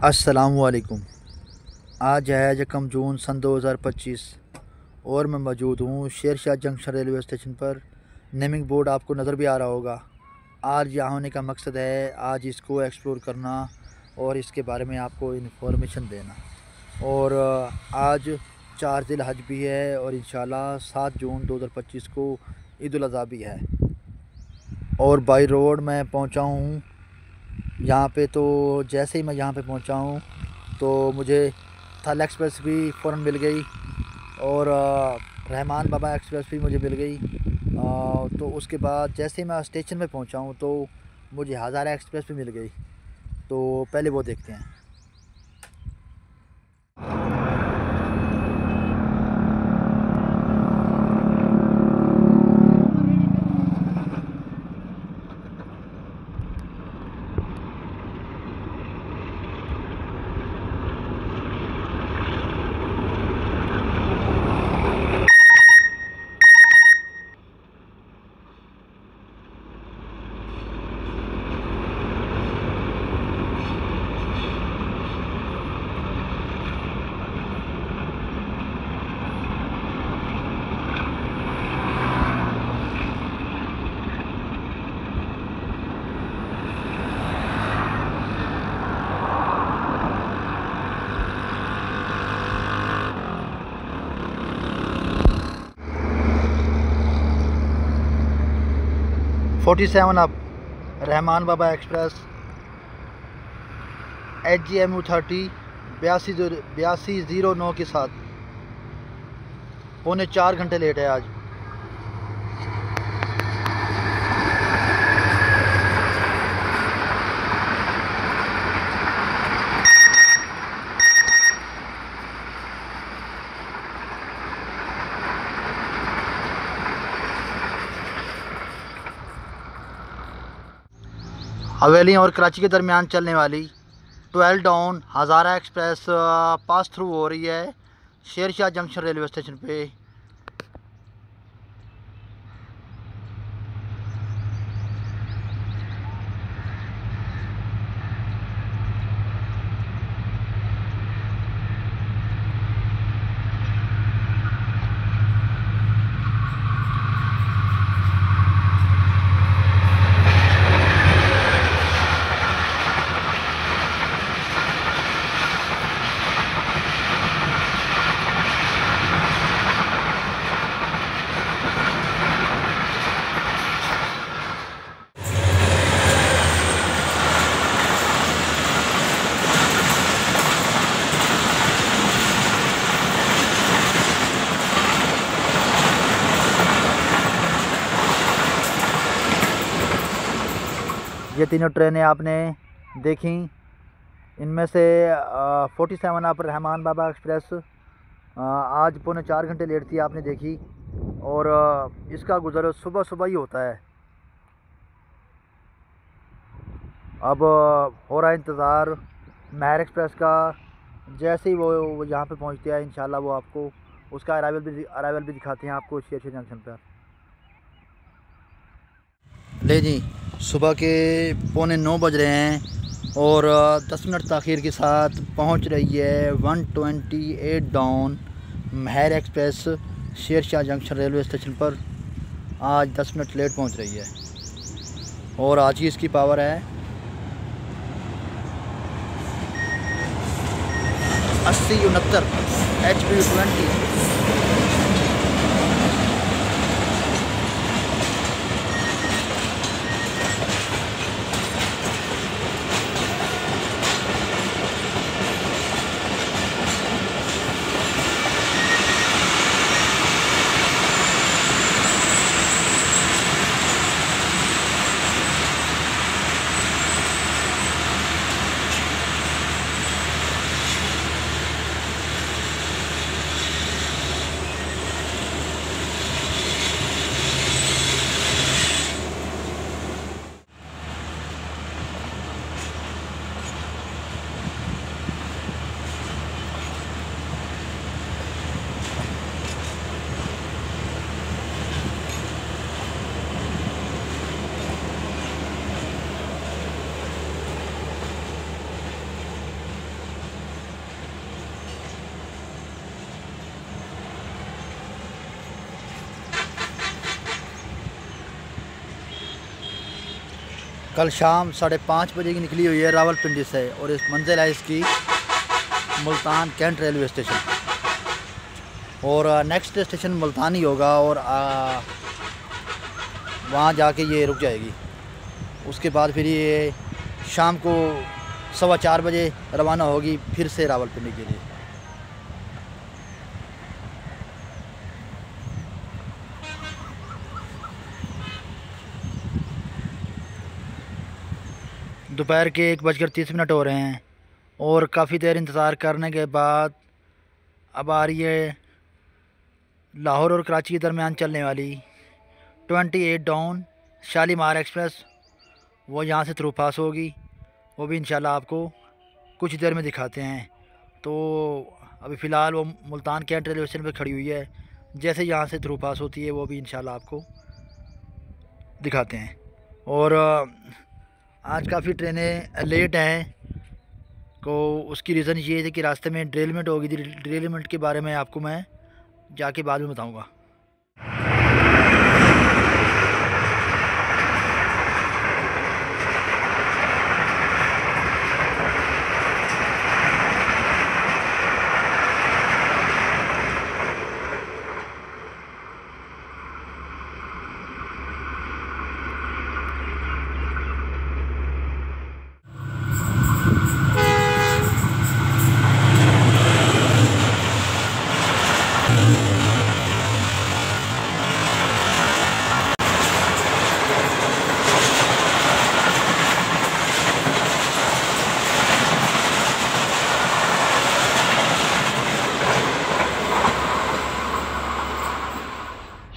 अस्सलामुअलैकुम। आज है यकम जून सन 2025 और मैं मौजूद हूँ शेरशाह जंक्शन रेलवे स्टेशन पर। नेमिंग बोर्ड आपको नज़र भी आ रहा होगा। आज यहाँ होने का मकसद है आज इसको एक्सप्लोर करना और इसके बारे में आपको इन्फॉर्मेशन देना। और आज 4 ज़िल हज भी है और इंशाल्लाह 7 जून 2025 को ईद उल अज़हा भी है। और बाई रोड मैं पहुँचा हूँ यहाँ पे। तो जैसे ही मैं यहाँ पे पहुँचा हूँ तो मुझे थल एक्सप्रेस भी फ़ौरन मिल गई और रहमान बाबा एक्सप्रेस भी मुझे मिल गई। तो उसके बाद जैसे ही मैं स्टेशन में पहुँचा हूँ तो मुझे हज़ारा एक्सप्रेस भी मिल गई। तो पहले वो देखते हैं। 47 अब रहमान बाबा एक्सप्रेस HGMU 30 8209 के साथ 3.25 घंटे लेट है आज। हवेली और कराची के दरमियान चलने वाली 12 डाउन हज़ारा एक्सप्रेस पास थ्रू हो रही है शेरशाह जंक्शन रेलवे स्टेशन पे। ये तीनों ट्रेनें आपने देखी। इनमें से 47 आप रहमान बाबा एक्सप्रेस आज 3.25 घंटे लेट थी, आपने देखी। और इसका गुज़र सुबह सुबह ही होता है। अब हो रहा है इंतज़ार महर एक्सप्रेस का। जैसे ही वो यहाँ पे पहुँचते हैं इंशाल्लाह वो आपको उसका अराइवल भी दिखाते हैं आपको शेरशाह जंक्शन पर। ले जी, सुबह के 8:45 बज रहे हैं और 10 मिनट ताख़ीर के साथ पहुंच रही है 128 down Mahar express Shershah junction railway station पर। आज 10 मिनट लेट पहुंच रही है और आज की इसकी पावर है 8069 HPU 20। कल शाम 5:30 बजे की निकली हुई है रावलपिंडी से और इस मंजिल है इसकी मुल्तान कैंट रेलवे स्टेशन और नेक्स्ट स्टेशन मुल्तान ही होगा और वहाँ जाके ये रुक जाएगी। उसके बाद फिर ये शाम को 4:15 बजे रवाना होगी फिर से रावलपिंडी के लिए। दोपहर के 1:30 हो रहे हैं और काफ़ी देर इंतज़ार करने के बाद अब आ रही है लाहौर और कराची के दरमियान चलने वाली 28 डाउन शालीमार एक्सप्रेस। वो यहाँ से थ्रू पास होगी, वो भी इंशाल्लाह आपको कुछ देर में दिखाते हैं। तो अभी फ़िलहाल वो मुल्तान कैंट रेलवे स्टेशन पर खड़ी हुई है, जैसे यहाँ से थ्रू पास होती है वो भी इंशाल्लाह आपको दिखाते हैं। और आज काफ़ी ट्रेनें लेट हैं, तो उसकी रीज़न ये है कि रास्ते में ड्रिलमेंट होगी थी। ड्रिलमेंट के बारे में आपको मैं जाके बाद में बताऊँगा।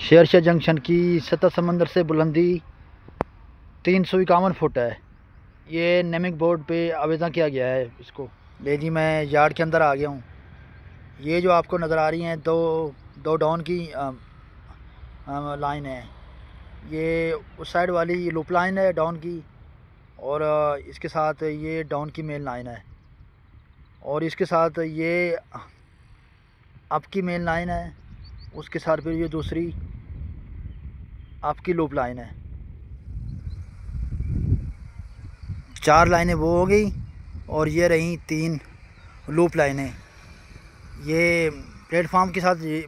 शेरशाह जंक्शन की सतह समंदर से बुलंदी 351 फुट है। ये नेमिंग बोर्ड पे आवेदन किया गया है इसको। ले जी, मैं यार्ड के अंदर आ गया हूँ। ये जो आपको नज़र आ रही हैं दो डाउन की लाइन है। ये उस साइड वाली लूप लाइन है डाउन की और इसके साथ ये डाउन की मेन लाइन है और इसके साथ ये अप की मेन लाइन है। उसके साथ फिर ये दूसरी आपकी लूप लाइन है। 4 लाइनें वो हो गई और ये रही 3 लूप लाइनें। ये प्लेटफार्म के साथ ये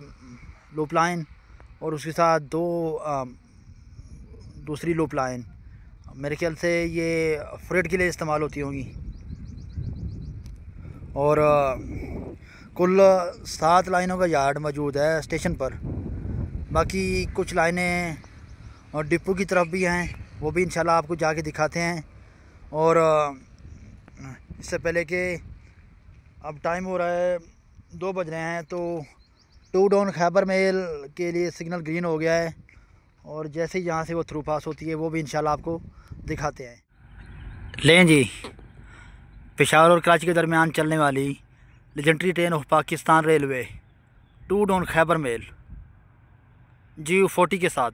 लूप लाइन और उसके साथ 2 दूसरी लूप लाइन, मेरे ख्याल से ये फ्रेट के लिए इस्तेमाल होती होंगी। और कुल 7 लाइनों का यार्ड मौजूद है स्टेशन पर। बाकी कुछ लाइनें और डिपो की तरफ भी हैं, वो भी इंशाल्लाह आपको जाके दिखाते हैं। और इससे पहले कि अब टाइम हो रहा है 2 बज रहे हैं, तो 2 डाउन खैबर मेल के लिए सिग्नल ग्रीन हो गया है और जैसे ही यहाँ से वो थ्रू पास होती है वो भी इंशाल्लाह आपको दिखाते हैं। लें जी, पेशावर और कराची के दरमियान चलने वाली legendary train of Pakistan railway 2 down Khyber mail GU40 के साथ।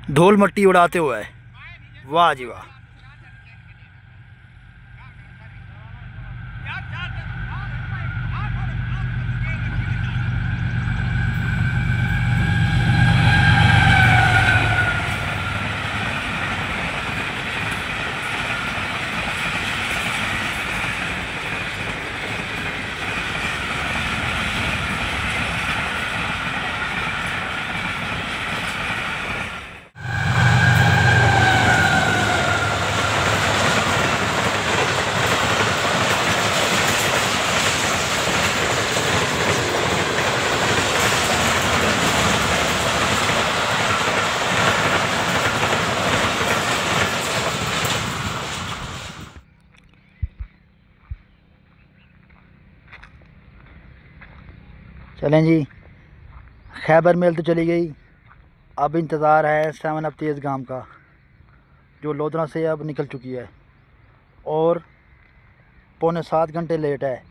धूल मट्टी उड़ाते हुए, वाह जी वाह। चलें जी, खैबर मेल तो चली गई। अब इंतज़ार है 7 अप तेज़ गाम का, जो लोधरा से अब निकल चुकी है और 6.25 घंटे लेट है।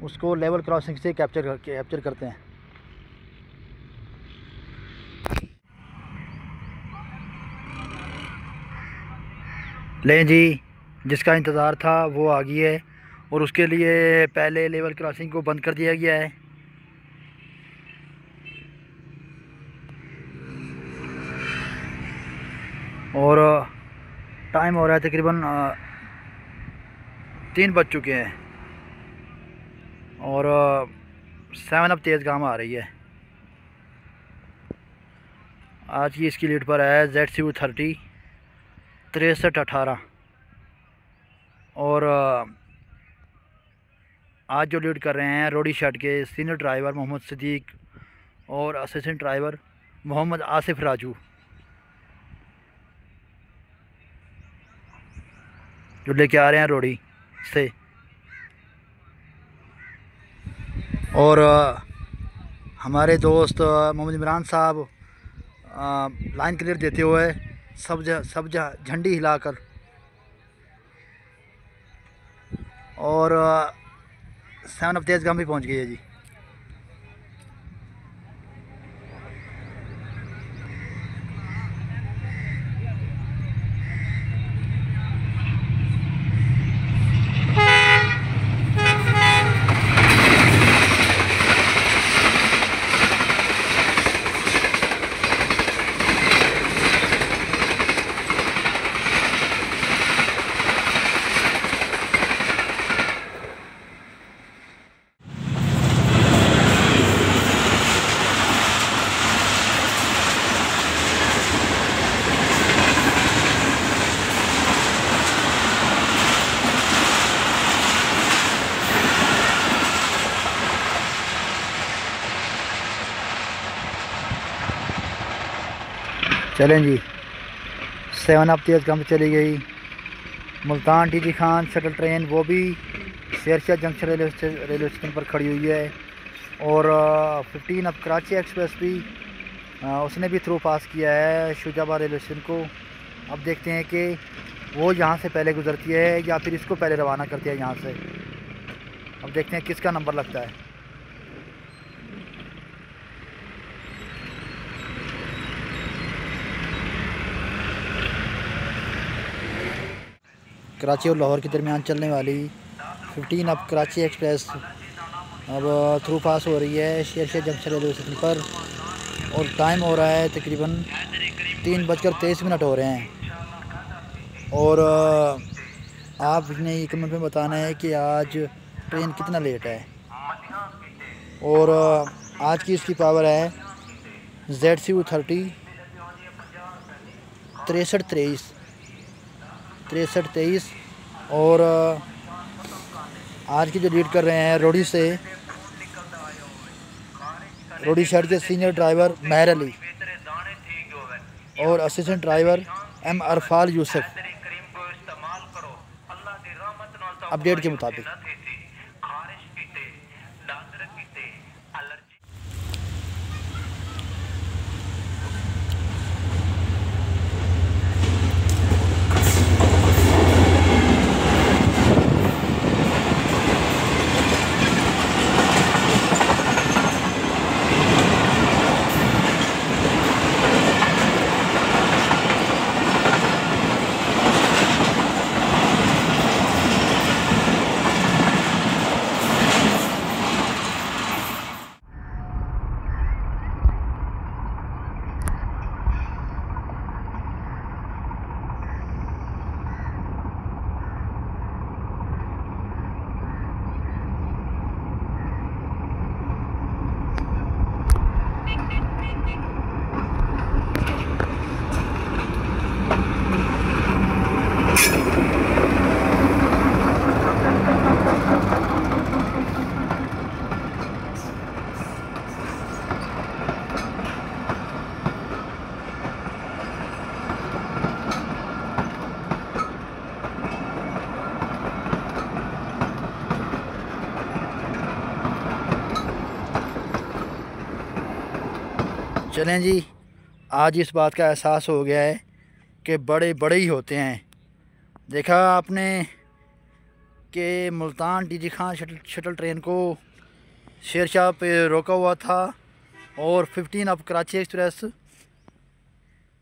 उसको लेवल क्रॉसिंग से कैप्चर करते हैं। लें जी, जिसका इंतज़ार था वो आ गई है और उसके लिए पहले लेवल क्रॉसिंग को बंद कर दिया गया है। और टाइम हो रहा है तकरीबन 3 बज चुके हैं और 7 अप तेज़ गाम आ रही है। आज की इसकी लीड पर है ZCU30 6318 और आज जो लीड कर रहे हैं रोडी शर्ट के सीनियर ड्राइवर मोहम्मद सिद्दीक और असिस्टेंट ड्राइवर मोहम्मद आसिफ राजू, जो लेके आ रहे हैं रोडी से। और हमारे दोस्त मोहम्मद इमरान साहब लाइन क्लियर देते हुए सब झंडी हिलाकर और 7 अप तेज़ गाम भी पहुंच गई है जी। चलें जी, 7 अप तेज़ गाम चली गई। Multan TT Khan shuttle train वो भी शेरशाह जंक्शन रेलवे स्टेशन पर खड़ी हुई है और 15 अप कराची एक्सप्रेस भी उसने भी थ्रू पास किया है शुजाबाद रेलवे स्टेशन को। अब देखते हैं कि वो यहाँ से पहले गुजरती है या फिर इसको पहले रवाना करती है यहाँ से। अब देखते हैं किसका नंबर लगता है। कराची और लाहौर के दरमियान चलने वाली 15 अप कराची एक्सप्रेस अब थ्रू पास हो रही है शेरशाह जंक्शन रेलवे स्टेशन पर और टाइम हो रहा है तकरीबन 3:23 हो रहे हैं। और आपने ये कमेंट में बताना है कि आज ट्रेन कितना लेट है। और आज की इसकी पावर है ZCU30 6323 और आज की जो लीड कर रहे हैं रोडी से रोडी शहर के सीनियर ड्राइवर महर अली और assistant driver M Arfal Yusuf update के मुताबिक। चलें जी, आज इस बात का एहसास हो गया है कि बड़े बड़े ही होते हैं। देखा आपने कि Multan TT Khan shuttle train को शेरशाह पे रोका हुआ था और 15 अप कराची एक्सप्रेस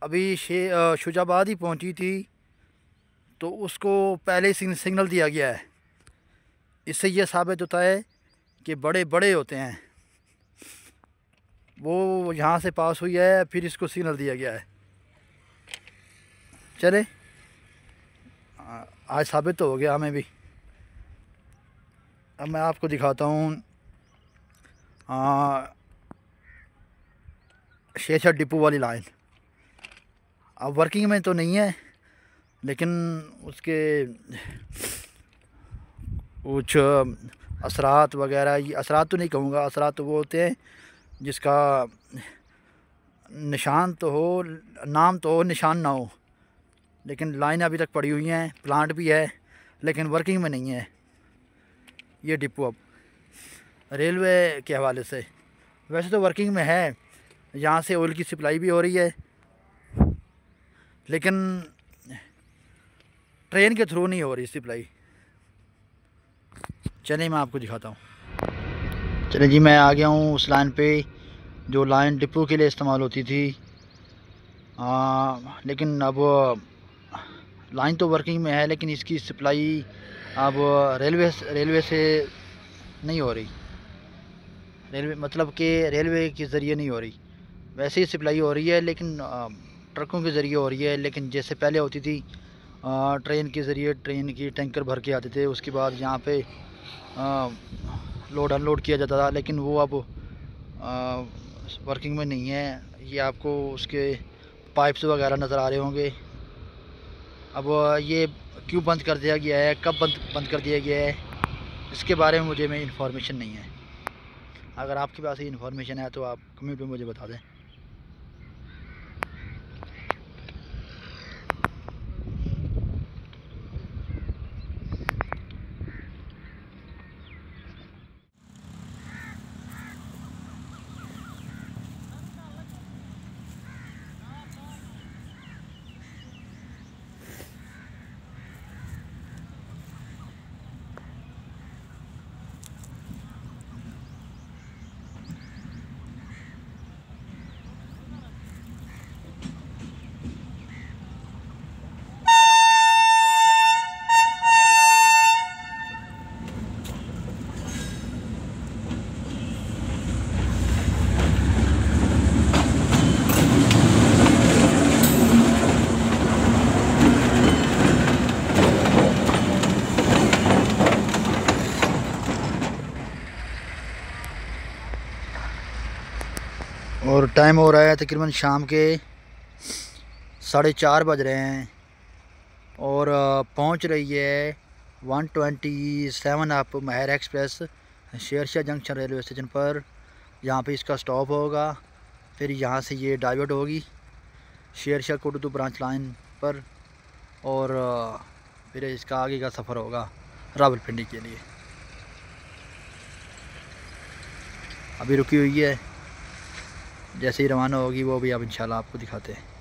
अभी शुजाबाद ही पहुंची थी तो उसको पहले ही सिग्नल दिया गया है। इससे यह साबित होता है कि बड़े बड़े होते हैं। वो यहाँ से पास हुई है फिर इसको सिग्नल दिया गया है। चले, आज साबित तो हो गया हमें भी। अब मैं आपको दिखाता हूँ शेरशाह डिपो वाली लाइन। अब वर्किंग में तो नहीं है, लेकिन उसके कुछ असरात वगैरह, ये असरात तो नहीं कहूँगा, असरात तो वो होते हैं जिसका निशान तो हो, नाम तो हो, निशान ना हो, लेकिन लाइन अभी तक पड़ी हुई हैं। प्लांट भी है लेकिन वर्किंग में नहीं है ये डिपो। अब रेलवे के हवाले से वैसे तो वर्किंग में है, यहाँ से ऑयल की सप्लाई भी हो रही है, लेकिन ट्रेन के थ्रू नहीं हो रही सप्लाई। चलिए मैं आपको दिखाता हूँ। चलिए जी, मैं आ गया हूँ उस लाइन पे जो लाइन डिपो के लिए इस्तेमाल होती थी। लेकिन अब लाइन तो वर्किंग में है, लेकिन इसकी सप्लाई अब रेलवे से नहीं हो रही। रेलवे मतलब कि रेलवे के ज़रिए नहीं हो रही, वैसे ही सप्लाई हो रही है, लेकिन ट्रकों के ज़रिए हो रही है। लेकिन जैसे पहले होती थी ट्रेन के ज़रिए, ट्रेन की टैंकर भर के आते थे, उसके बाद यहाँ पे लोड अनलोड किया जाता था, लेकिन वो अब वर्किंग में नहीं है। ये आपको उसके पाइप्स वगैरह नज़र आ रहे होंगे। अब ये क्यों बंद कर दिया गया है, कब बंद कर दिया गया है, इसके बारे में मुझे इन्फॉर्मेशन नहीं है। अगर आपके पास ये इन्फॉर्मेशन है तो आप कमेंट पे मुझे बता दें। और टाइम हो रहा है तकरीबन शाम के 4:30 बज रहे हैं, और पहुंच रही है 127 up Mahar express Shershah junction railway station पर। यहाँ पे इसका स्टॉप होगा, फिर यहाँ से ये डाइवर्ट होगी शेरशाह कोटद्दू ब्रांच लाइन पर, और फिर इसका आगे का सफ़र होगा रावलपिंडी के लिए। अभी रुकी हुई है, जैसे ही रवाना होगी वो भी अब इंशाल्लाह आपको दिखाते हैं।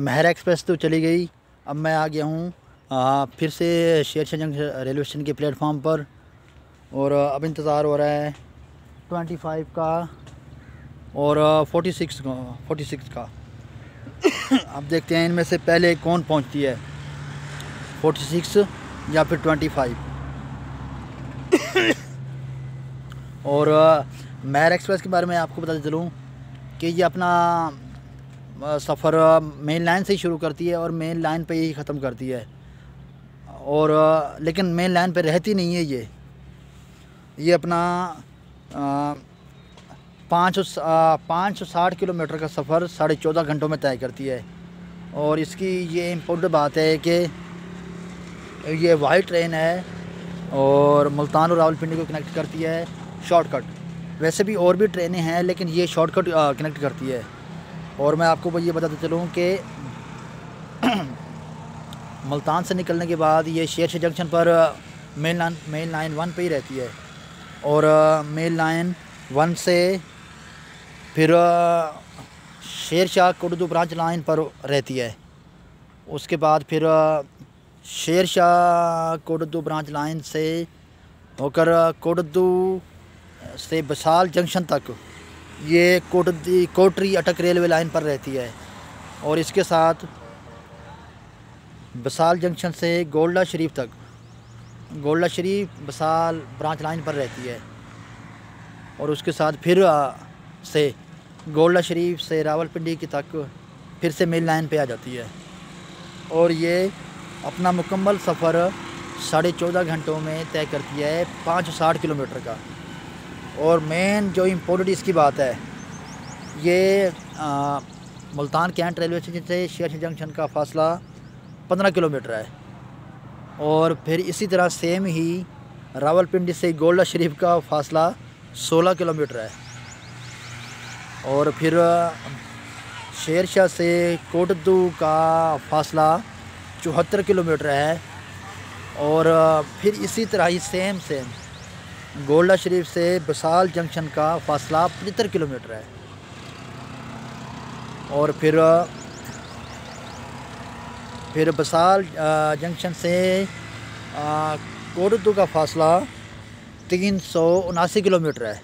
महर एक्सप्रेस तो चली गई। अब मैं आ गया हूँ फिर से शेरशाह जंक्शन रेलवे स्टेशन के प्लेटफॉर्म पर, और अब इंतज़ार हो रहा है 25 का और 46 का। अब देखते हैं इनमें से पहले कौन पहुँचती है, 46 या फिर 25। और महर एक्सप्रेस के बारे में आपको बताते चलूँ कि ये अपना सफ़र मेन लाइन से ही शुरू करती है और मेन लाइन पे ही ख़त्म करती है, और लेकिन मेन लाइन पे रहती नहीं है। ये अपना 560 किलोमीटर का सफ़र 14.5 घंटों में तय करती है। और इसकी ये इम्पोर्टेंट बात है कि ये वाइट ट्रेन है और मुल्तान और रावलपिंडी को कनेक्ट करती है शॉर्टकट। वैसे भी और भी ट्रेनें हैं लेकिन ये शॉर्टकट कनेक्ट करती है। और मैं आपको ये बताते चलूँ कि मुल्तान से निकलने के बाद ये शेरशाह जंक्शन पर मेन लाइन 1 पे ही रहती है, और मेन लाइन 1 से फिर शेरशाह कोटद्दू ब्रांच लाइन पर रहती है। उसके बाद फिर शेरशाह कोटद्दू ब्रांच लाइन से होकर कोटद्दू से बसाल जंक्शन तक ये कोटरी अटक रेलवे लाइन पर रहती है। और इसके साथ बसाल जंक्शन से गोल्डा शरीफ तक, गोल्डा शरीफ बसाल ब्रांच लाइन पर रहती है। और उसके साथ फिर से गोल्डा शरीफ से रावलपिंडी की तक फिर से मेन लाइन पे आ जाती है। और ये अपना मुकम्मल सफ़र 14.5 घंटों में तय करती है 560 किलोमीटर का। और मेन जो इम्पोर्टेंट इसकी बात है, ये मुल्तान कैंट रेलवे स्टेशन से शेरशाह जंक्शन का फ़ासला 15 किलोमीटर है। और फिर इसी तरह सेम ही रावलपिंडी से गोल्डा शरीफ का फ़ासला 16 किलोमीटर है। और फिर शेरशाह से कोटद्दू का फ़ासला 74 किलोमीटर है। और फिर इसी तरह ही सेम गोल्डा शरीफ से बसाल जंक्शन का फ़ासला 75 किलोमीटर है। और फिर बसाल जंक्शन से कोटद्दू का फ़ासला 379 किलोमीटर है।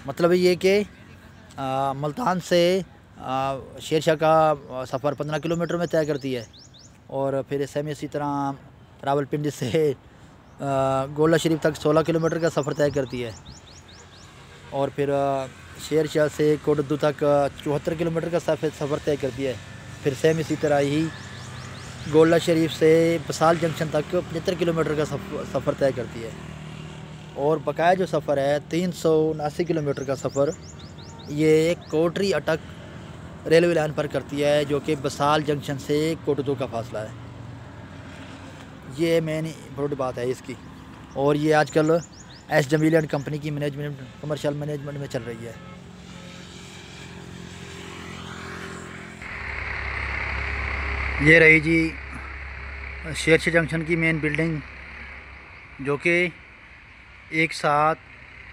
मतलब ये कि मुल्तान से शेरशाह का सफ़र 15 किलोमीटर में तय करती है। और फिर सेम इसी तरह रावलपिंडी से गोल्डा शरीफ तक 16 किलोमीटर का सफ़र तय करती है। और फिर शेरशाह से कोटद्दू तक 74 किलोमीटर का सफ़र तय करती है। फिर सेम इसी तरह ही गोल्डा शरीफ से बसाल जंक्शन तक 75 किलोमीटर का सफ़र तय करती है। और बकाया जो सफ़र है 379 किलोमीटर का सफ़र ये कोटरी अटक रेलवे लाइन पर करती है, जो कि बसाल जंक्शन से कोटद्दू का फ़ासला है। ये मेन इम्पोर्टेंट बात है इसकी। और ये आजकल एस जमील एंड कंपनी की मैनेजमेंट, कमर्शियल मैनेजमेंट में चल रही है। ये रही जी शेरशाह जंक्शन की मेन बिल्डिंग, जो कि एक साथ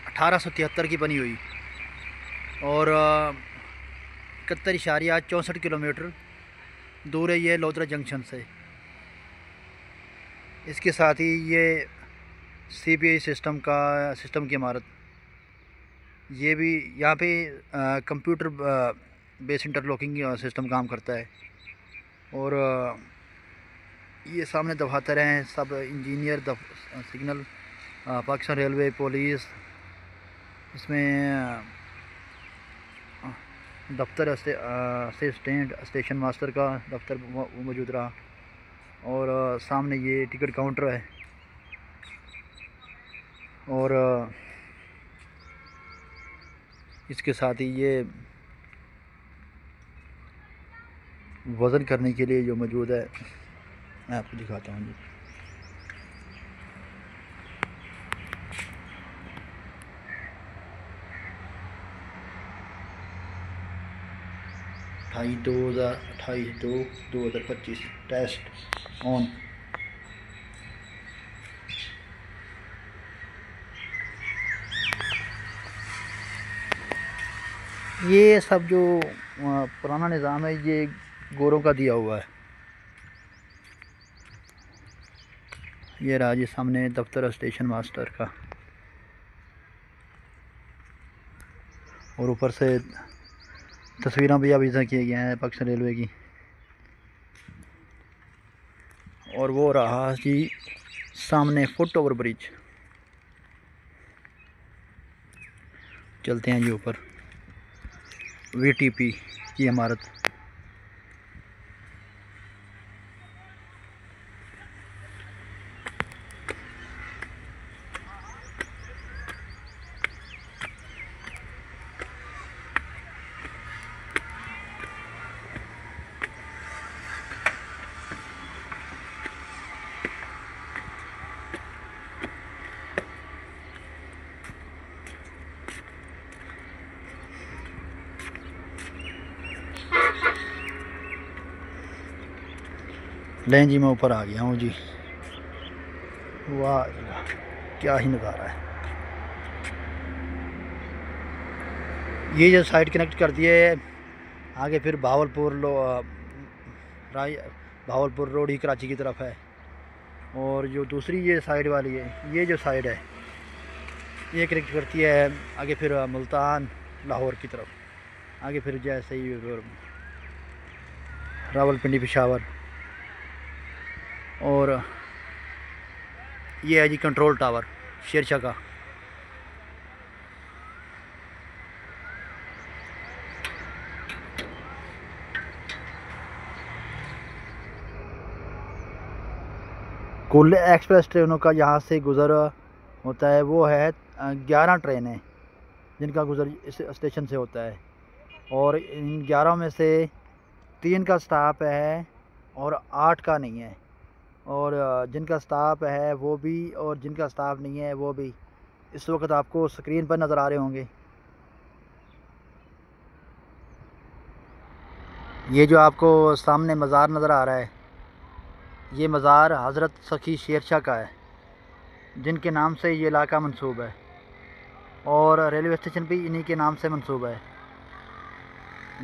1873 की बनी हुई और 71.64 किलोमीटर दूर है ये लोधरा जंक्शन से। इसके साथ ही ये CBI सिस्टम की इमारत, ये भी यहाँ पे कंप्यूटर बेस इंटरलॉकिंग सिस्टम काम करता है। और ये सामने दफातर हैं, सब engineer, signal, Pakistan railway, police, इसमें दफ्तर असिस्टेंट स्टेशन मास्टर का दफ्तर मौजूद रहा। और सामने ये टिकट काउंटर है। और इसके साथ ही ये वज़न करने के लिए जो मौजूद है, मैं आपको दिखाता हूँ जी। अट्ठाईस 2025 टेस्ट ऑन। ये सब जो पुराना निज़ाम है ये गोरों का दिया हुआ है। ये रहा जी सामने दफ्तर स्टेशन मास्टर का, और ऊपर से तस्वीरें भी अभी किए गए हैं पाकिस्तान रेलवे की। और वो रहा जी सामने फुट ओवर ब्रिज। चलते हैं जी ऊपर, VTP की इमारत। लें जी मैं ऊपर आ गया हूँ जी। वाह क्या ही नज़ारा है। ये जो साइड कनेक्ट करती है आगे फिर भावलपुर रोड ही कराची की तरफ है। और जो दूसरी ये साइड वाली है, ये जो साइड है ये कनेक्ट करती है आगे फिर मुल्तान लाहौर की तरफ, आगे फिर जैसे ही रावलपिंडी पेशावर। और ये है जी कंट्रोल टावर शेरशाह का। कुल एक्सप्रेस ट्रेनों का यहाँ से गुज़र होता है वो है 11 ट्रेनें जिनका गुज़र इस स्टेशन से होता है। और इन 11 में से 3 का स्टाफ है और 8 का नहीं है। और जिनका स्टाफ है वो भी और जिनका स्टाफ नहीं है वो भी इस वक्त आपको स्क्रीन पर नज़र आ रहे होंगे। ये जो आपको सामने मज़ार नज़र आ रहा है ये मज़ार हज़रत सखी शेरशाह का है, जिनके नाम से ये इलाका मंसूब है। और रेलवे स्टेशन भी इन्हीं के नाम से मंसूब है।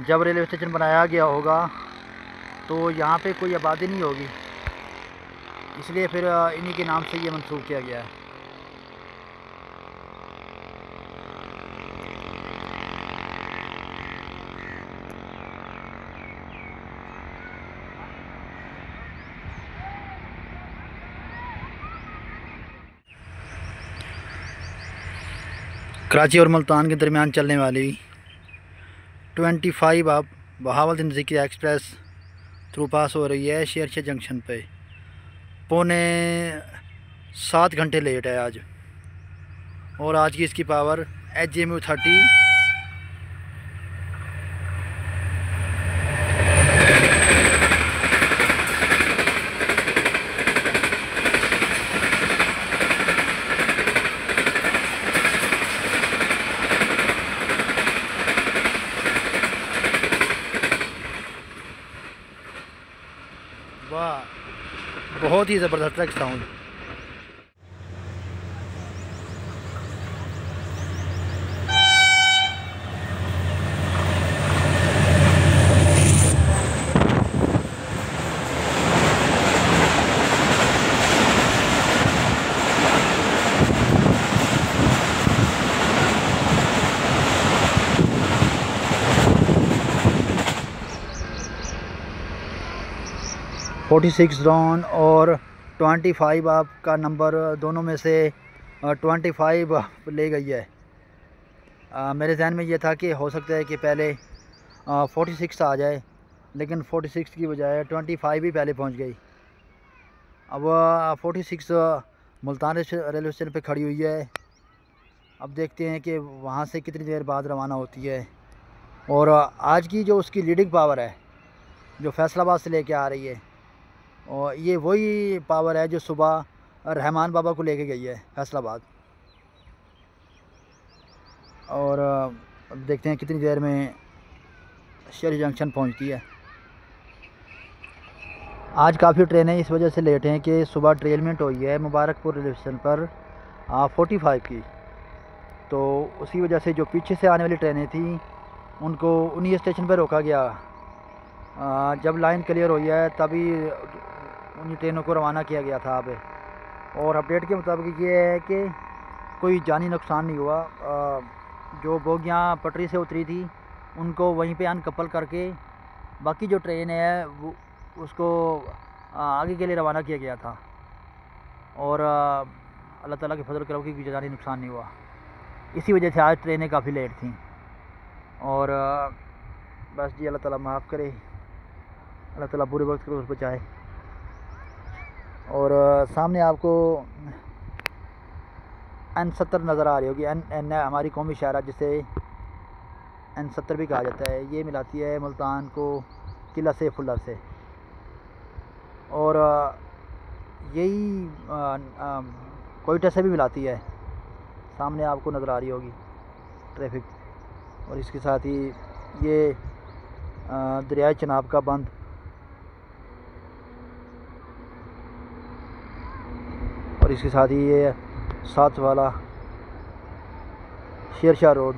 जब रेलवे स्टेशन बनाया गया होगा तो यहाँ पे कोई आबादी नहीं होगी, इसलिए फिर इन्हीं के नाम से ये मंसूब किया गया है। कराची और मुल्तान के दरमियान चलने वाली 25 अब बहावलदीन ज़िक्री एक्सप्रेस थ्रू पास हो रही है शेरशाह जंक्शन पे। पौने 7 घंटे लेट है आज। और आज की इसकी पावर HMU 30 वाह बहुत ही ज़बरदस्त ट्रक साउंड। फोर्टी 46 डॉन और 25 आपका नंबर दोनों में से 25 ले गई है। मेरे जहन में ये था कि हो सकता है कि पहले 46 आ जाए, लेकिन 46 की बजाय 25 ही पहले पहुंच गई। अब 46 मुल्तान रेलवे स्टेशन पे खड़ी हुई है। अब देखते हैं कि वहाँ से कितनी देर बाद रवाना होती है। और आज की जो उसकी लीडिंग पावर है जो फैसलाबाद से लेके आ रही है, और ये वही पावर है जो सुबह रहमान बाबा को लेके गई है फैसलाबाद। और अब देखते हैं कितनी देर में शेरशाह जंक्शन पहुंचती है। आज काफ़ी ट्रेनें इस वजह से लेट हैं कि सुबह ट्रेलमेंट हुई है मुबारकपुर रेलवे स्टेशन पर 45 की, तो उसी वजह से जो पीछे से आने वाली ट्रेनें थी उनको उन्हीं स्टेशन पर रोका गया। जब लाइन क्लियर हुई है तभी उन्हीं ट्रेनों को रवाना किया गया था अब। और अपडेट के मुताबिक ये है कि कोई जानी नुकसान नहीं हुआ। जो बोगियाँ पटरी से उतरी थी उनको वहीं पे अनकपल करके बाकी जो ट्रेन है वो उसको आगे के लिए रवाना किया गया था। और अल्लाह ताला के फजल करम की जानी नुकसान नहीं हुआ। इसी वजह से आज ट्रेनें काफ़ी लेट थी। और बस जी, अल्लाह ताला माफ़ करे, अल्लाह ताला बुरे वक्त को बचाए। और सामने आपको N70 नज़र आ रही होगी। एन हमारी कौमी शायरा जिसे N70 भी कहा जाता है। ये मिलाती है मुल्तान को किला सैफुल्ला से। और यही कोयटा से भी मिलाती है। सामने आपको नज़र आ रही होगी ट्रैफिक। और इसके साथ ही ये दरियाए चनाब का बंद, और इसके साथ ही ये साथ वाला शेरशाह रोड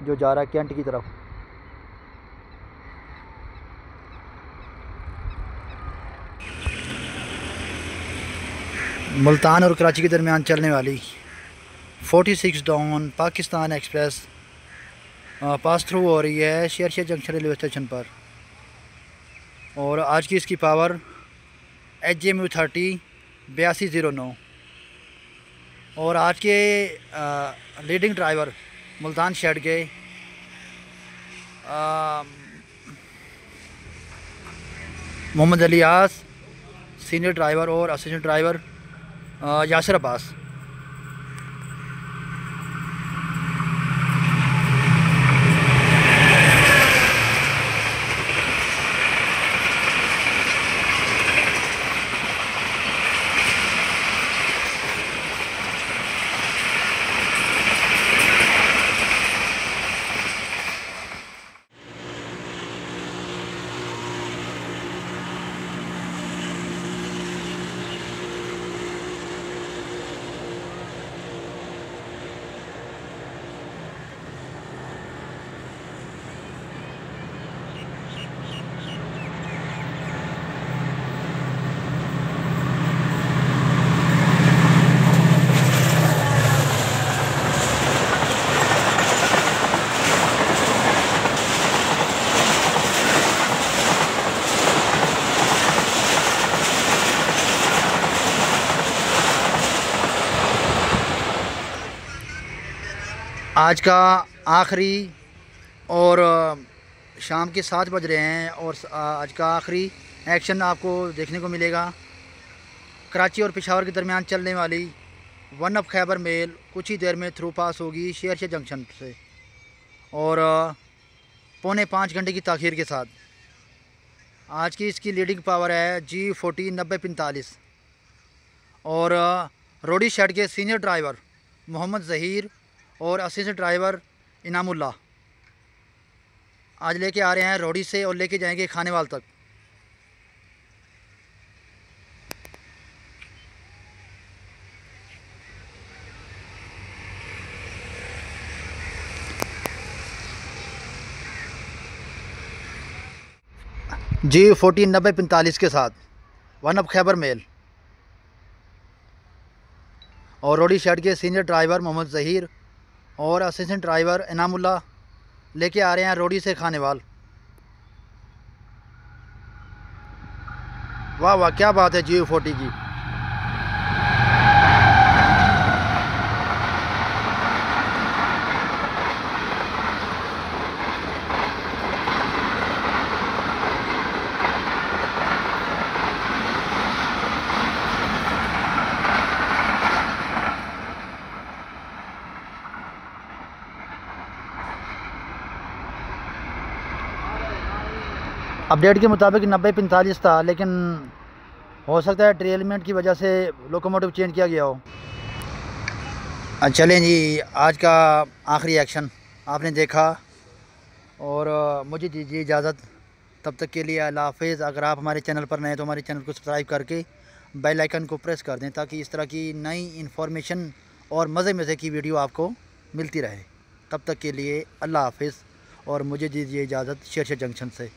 जो जा रहा है कैंट की तरफ। मुल्तान और कराची के दरमियान चलने वाली 46 down Pakistan express pass through हो रही है शेरशाह जंक्शन रेलवे स्टेशन पर। और आज की इसकी पावर HJMU 30 8209। और आज के लीडिंग ड्राइवर मुल्तान शेड के मोहम्मद अलियास, सीनियर ड्राइवर और असिस्टेंट ड्राइवर यासिर अब्बास। आज का आखिरी और शाम के 7 बज रहे हैं और आज का आखिरी एक्शन आपको देखने को मिलेगा। कराची और पेशावर के दरमियान चलने वाली 1 अप खैबर मेल कुछ ही देर में थ्रू पास होगी शेरशाह जंक्शन से और 4.25 घंटे की ताख़ीर के साथ। आज की इसकी लीडिंग पावर है G40 9045। और रोडी शेड के सीनियर ड्राइवर मोहम्मद ज़हीर और असिस्टेंट ड्राइवर इनामुल्लाह आज लेके आ रहे हैं रोडी से और लेके जाएंगे खानेवाल तक। G40 9045 के साथ 1 अप खैबर मेल और रोडी शेड के सीनियर ड्राइवर मोहम्मद ज़हीर और असिस्टेंट ड्राइवर इनामुल्लाह लेके आ रहे हैं रोडी से खानेवाल। वाह वाह, क्या बात है G40 की। अपडेट के मुताबिक 9045 था, लेकिन हो सकता है ट्रेलमेंट की वजह से लोकोमोटिव चेंज किया गया हो। चलें जी, आज का आखिरी एक्शन आपने देखा और मुझे दीजिए इजाज़त। तब तक के लिए अल्लाह हाफ़िज़। अगर आप हमारे चैनल पर नए हैं तो हमारे चैनल को सब्सक्राइब करके बेल आइकन को प्रेस कर दें ताकि इस तरह की नई इन्फॉर्मेशन और मज़े की वीडियो आपको मिलती रहे। तब तक के लिए अल्लाह हाफिज़ और मुझे दीजिए इजाज़त शेरशाह जंक्शन से।